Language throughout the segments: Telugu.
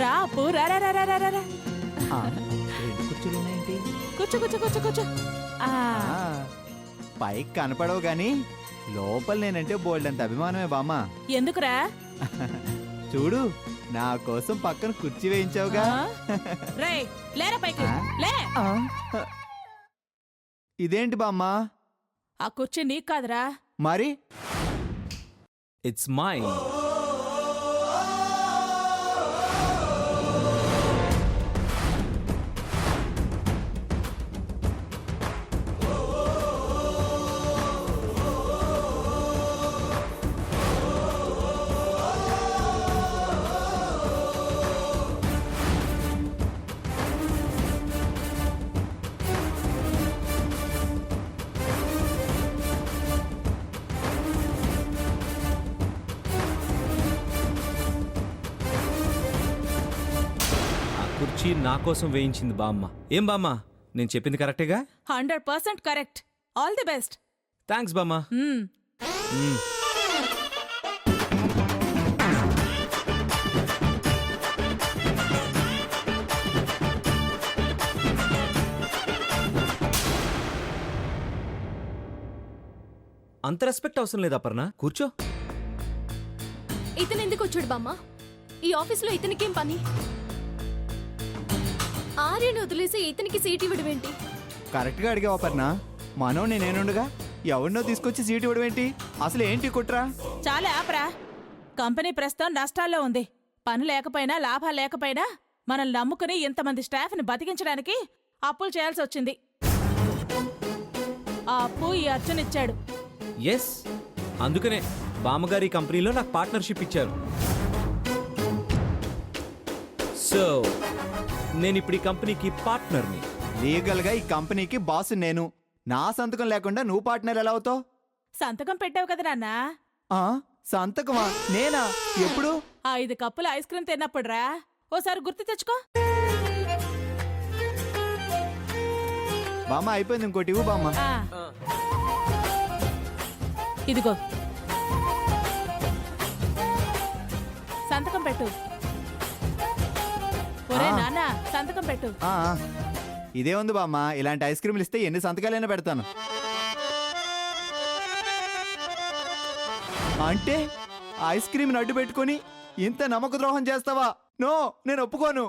రా అప్పు, రా రా రా రా రా రా. రెండు కుర్చీలున్నాయేంటి? కూర్చో కూర్చో కూర్చో కూర్చో. ఆ, పైకి కనపడవు గాని లోపల నేనంటే బోల్డంత అభిమానమే బామ్మ. ఎందుకురా? చూడు, నా కోసం పక్కన కుర్చీ వేయించావుగా. రేయ్ లేరా పైకి, ఆ? లే. ఇదేంటి బామ్మ? ఆ కుర్చీ నీకు కాదురా. మరి ఇట్స్ మైన్. కుర్చీ నా కోసం వేయించింది బామ్మ. ఏం బామ్మ, నేను చెప్పింది కరెక్టేగా? 100% correct. All the best. Thanks బామ్మ. అంత రెస్పెక్ట్ అవసరం లేదు అపర్ణ, కూర్చో. ఇతను ఎందుకు వచ్చాడు బామ్మ? ఈ ఆఫీస్లో ఇతనికేం పని? ఆర్యను వదిలేసి ఇతనికి సీట్ ఇవ్వడం ఏంటి? కరెక్ట్ గా అడిగావు అపర్ణ. మనోని నేనుండగా ఎవరినో తీసుకొచ్చి సీట్ ఇవ్వడం ఏంటి? అసలు ఏంటి కుట్రా? చాలా ఆపరా. కంపెనీ ప్రస్తుతం నష్టాల్లో ఉంది. పని లేకపోయినా లాభాలు లేకపోయినా మనల్ని నమ్ముకుని ఇంతమంది స్టాఫ్ని బతికించడానికి అప్పులు చేయాల్సి వచ్చింది. ఆ అప్పు ఈ అర్జున్ ఇచ్చాడు. ఎస్, అందుకనే బామ్మగారి కంపెనీలో నాకు పార్ట్నర్షిప్ ఇచ్చారు. సో నేను ఇప్పుడు ఈ కంపెనీకి పార్ట్నర్ని. లీగల్ గా ఈ కంపెనీకి బాస్ నేను. నా సంతకం లేకుండా నువ్వు పార్ట్నర్ ఎలా అవుతావు? సంతకం పెట్టావు కదా నాన్న. సంతకమా? నేనా? ఎప్పుడు? 5 కప్పులు ఐస్ క్రీమ్ తిన్నప్పుడు రా. ఓసారి గుర్తు తెచ్చుకో. బామ్మ అయిపోయింది, ఇంకోటి ఇవ్వు బామ్మ. ఆ. ఇదిగో సంతకం పెట్టు. ఒరే నాన్న, సంతకం పెట్టు. ఇదే ఉంది బామ్మ, ఇలాంటి ఐస్ క్రీమ్లు ఇస్తే ఎన్ని సంతకాలైనా పెడతాను. అంటే ఐస్ క్రీమ్ అడ్డు పెట్టుకుని ఇంత నమ్మక ద్రోహం చేస్తావా? నో, నేను ఒప్పుకోను.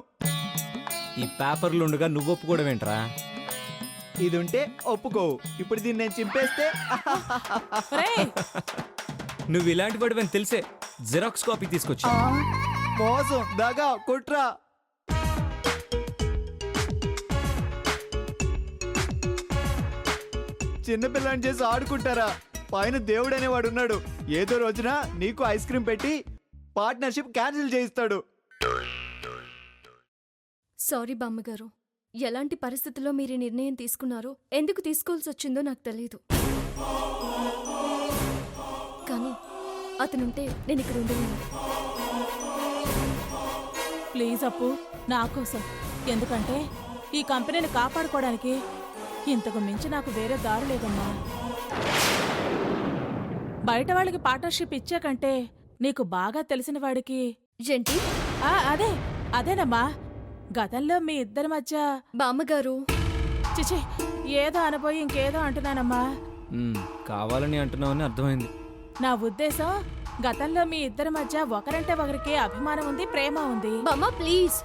ఈ పేపర్లు ఉండగా నువ్వు ఒప్పుకోవడం ఏంట్రా? ఇది ఉంటే ఒప్పుకోవు. ఇప్పుడు దీన్ని నేను చింపేస్తే ఒరేయ్, నువ్వు ఇలాంటి వాడివని తెలిసే జిరాక్స్ కాపీ తీసుకొచ్చా. మోసం, దగా, కుట్ర. చిన్నపిల్లని చేసి ఆడుకుంటారా? పైన దేవుడు అనేవాడు ఉన్నాడు. ఏదో రోజున నీకు ఐస్ క్రీమ్ పెట్టి పార్ట్నర్షిప్ క్యాన్సిల్ చేయిస్తాడు. సారీ బామ్మగారు, ఎలాంటి పరిస్థితుల్లో మీరు ఈ నిర్ణయం తీసుకున్నారో, ఎందుకు తీసుకోవాల్సి వచ్చిందో నాకు తెలియదు. కానీ అతనుంటే నేను ఇక్కడ ఉండలేను. ప్లీజ్ అప్పు, నా కోసం. ఎందుకంటే ఈ కంపెనీని కాపాడుకోవడానికి ఇంతకు మించి నాకు వేరే దారి లేదమ్మా. బయట వాళ్ళకి పార్ట్నర్షిప్ ఇచ్చే కంటే నీకు బాగా తెలిసిన వాడికి. ఏంటి? అదేనమ్మా, గతంలో మీ ఇద్దరి మధ్య. బామ్మగారు, చిచి, ఏదో అనబోయి ఇంకేదో అంటున్నానమ్మా. కావాలని అంటున్నావని అర్థమైంది. నా ఉద్దేశం, గతంలో మీ ఇద్దరి మధ్య ఒకరంటే ఒకరికి అభిమానం ఉంది, ప్రేమ ఉంది. బామ్మ ప్లీజ్.